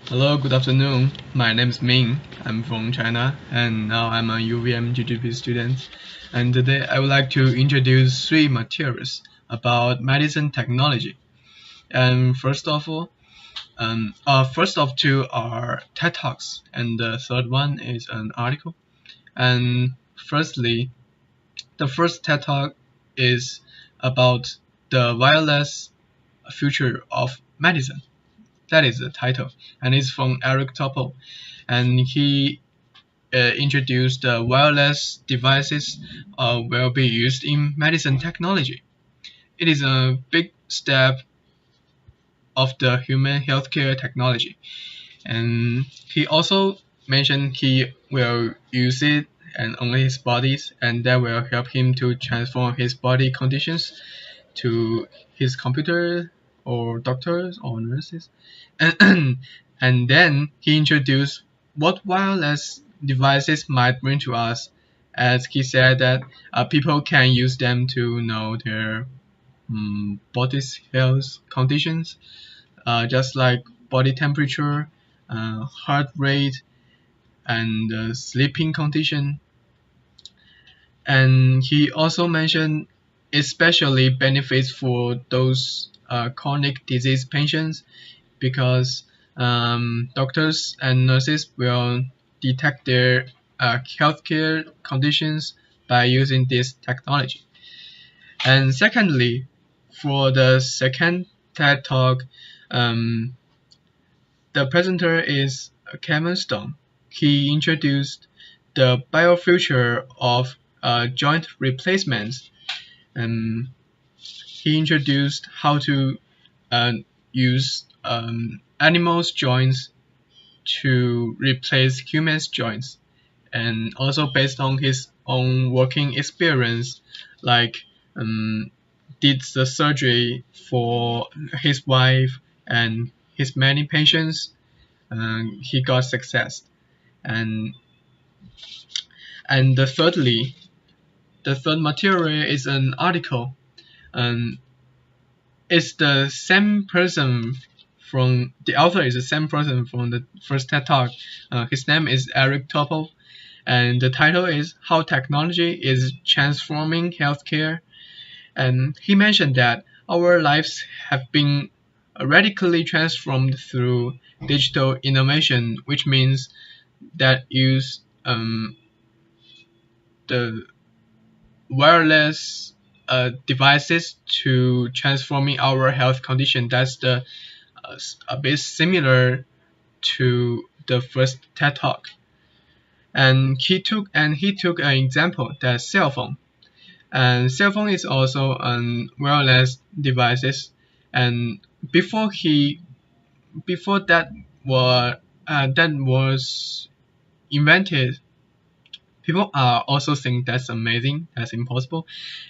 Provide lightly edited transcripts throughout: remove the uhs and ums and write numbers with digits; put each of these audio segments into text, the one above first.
Hello, good afternoon. My name is Ming. I'm from China, and now I'm a UVM GGP student. And today I would like to introduce three materials about medicine technology. And first of two are TED Talks, and the third one is an article. And firstly, the first TED Talk is about the wireless future of medicine. That is the title, and it's from Eric Topol, and he introduced wireless devices will be used in medicine technology. It is a big step of the human healthcare technology, and he also mentioned he will use it and only his bodies, and that will help him to transform his body conditions to his computer or doctors or nurses. And, and then he introduced what wireless devices might bring to us, as he said that people can use them to know their body's health conditions, just like body temperature, heart rate, and sleeping condition. And he also mentioned especially benefits for those chronic disease patients because doctors and nurses will detect their healthcare conditions by using this technology. And secondly, for the second TED Talk, um, the presenter is Kevin Stone. He introduced the biofuture of joint replacements, and he introduced how to uh, use animals' joints to replace humans' joints, and also based on his own working experience, like did the surgery for his wife and his many patients, he got success. And the third material is an article. And it's the same person from the author is the same person from the first TED Talk. His name is Eric Topol, and the title is How Technology is Transforming Healthcare. And he mentioned that our lives have been radically transformed through digital innovation, which means that use the wireless devices to transforming our health condition. That's a bit similar to the first TED Talk. And he took an example that cell phone. And cell phone is also an wireless devices. And before he before that was invented, people are also think that's amazing, that's impossible,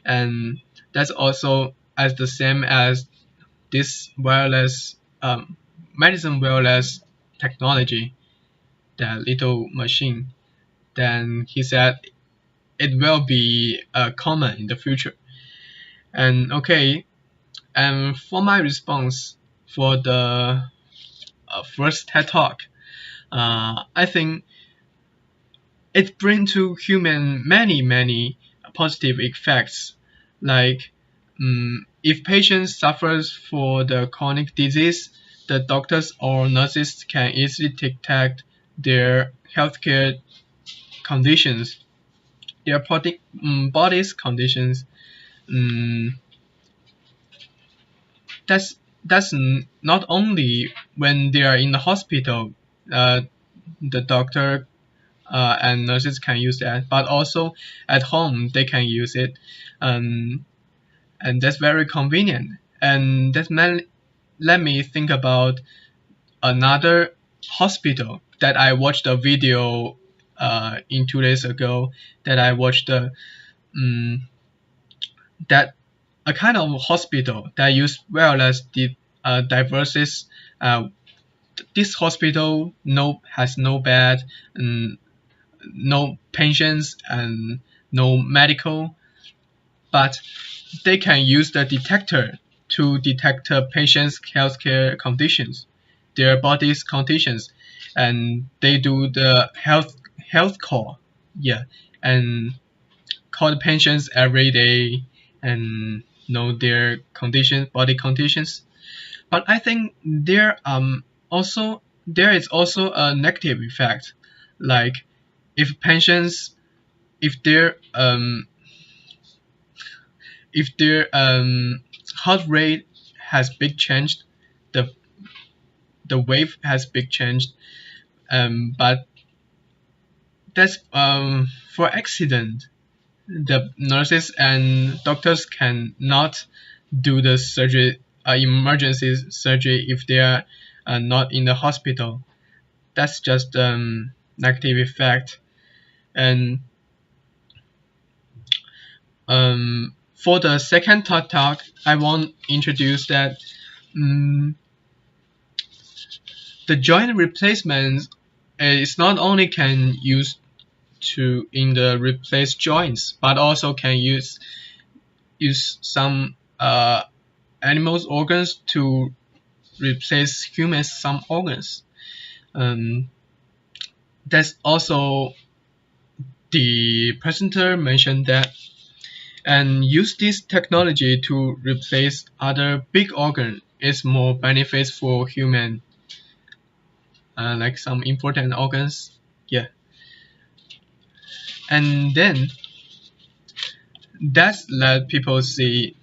and that's also as the same as this wireless medicine wireless technology, that little machine. Then he said it will be common in the future. And okay, and for my response for the first TED Talk, I think it brings to human many positive effects, like if patients suffers for the chronic disease, the doctors or nurses can easily detect their healthcare conditions, their body's conditions. um, that's not only when they are in the hospital, uh, the doctor and nurses can use that, but also at home they can use it, um, and that's very convenient. And let me think about another hospital that I watched a video in 2 days ago, that I watched um, that a kind of hospital that use wireless devices. This hospital has no bed, no patients, and no medical, but they can use the detector to detect a patient's healthcare conditions. their body's conditions, and they do the health call, yeah, and call the patients every day and know their body conditions. But I think there is also a negative effect, like if patients if their heart rate has big changed, the wave has big changed, but that's for accident. The nurses and doctors can not do the surgery, emergency surgery, if they are not in the hospital. That's just negative effect. And for the second talk, I want to introduce that the joint replacement is not only can use to in the replace joints, but also can use some animals organs to replace humans some organs. That's also the presenter mentioned that, and use this technology to replace other big organ is more benefits for human, like some important organs, yeah. And then that's let people see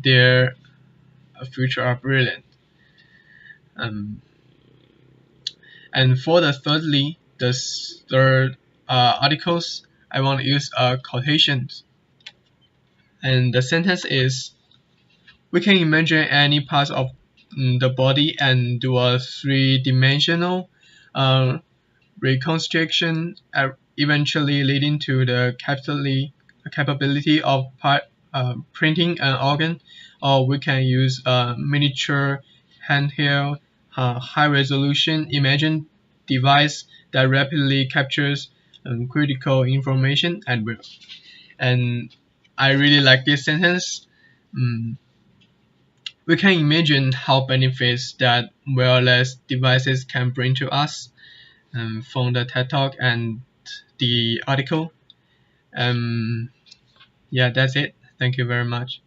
their future are brilliant. And for the third articles, I want to use quotations. And the sentence is: we can imagine any parts of the body and do a three-dimensional reconstruction, eventually leading to the capability of printing an organ. Or we can use a miniature handheld high-resolution imaging device that rapidly captures critical information and will. And I really like this sentence. We can imagine how benefits that wireless devices can bring to us, from the TED Talk and the article. Yeah, that's it. Thank you very much.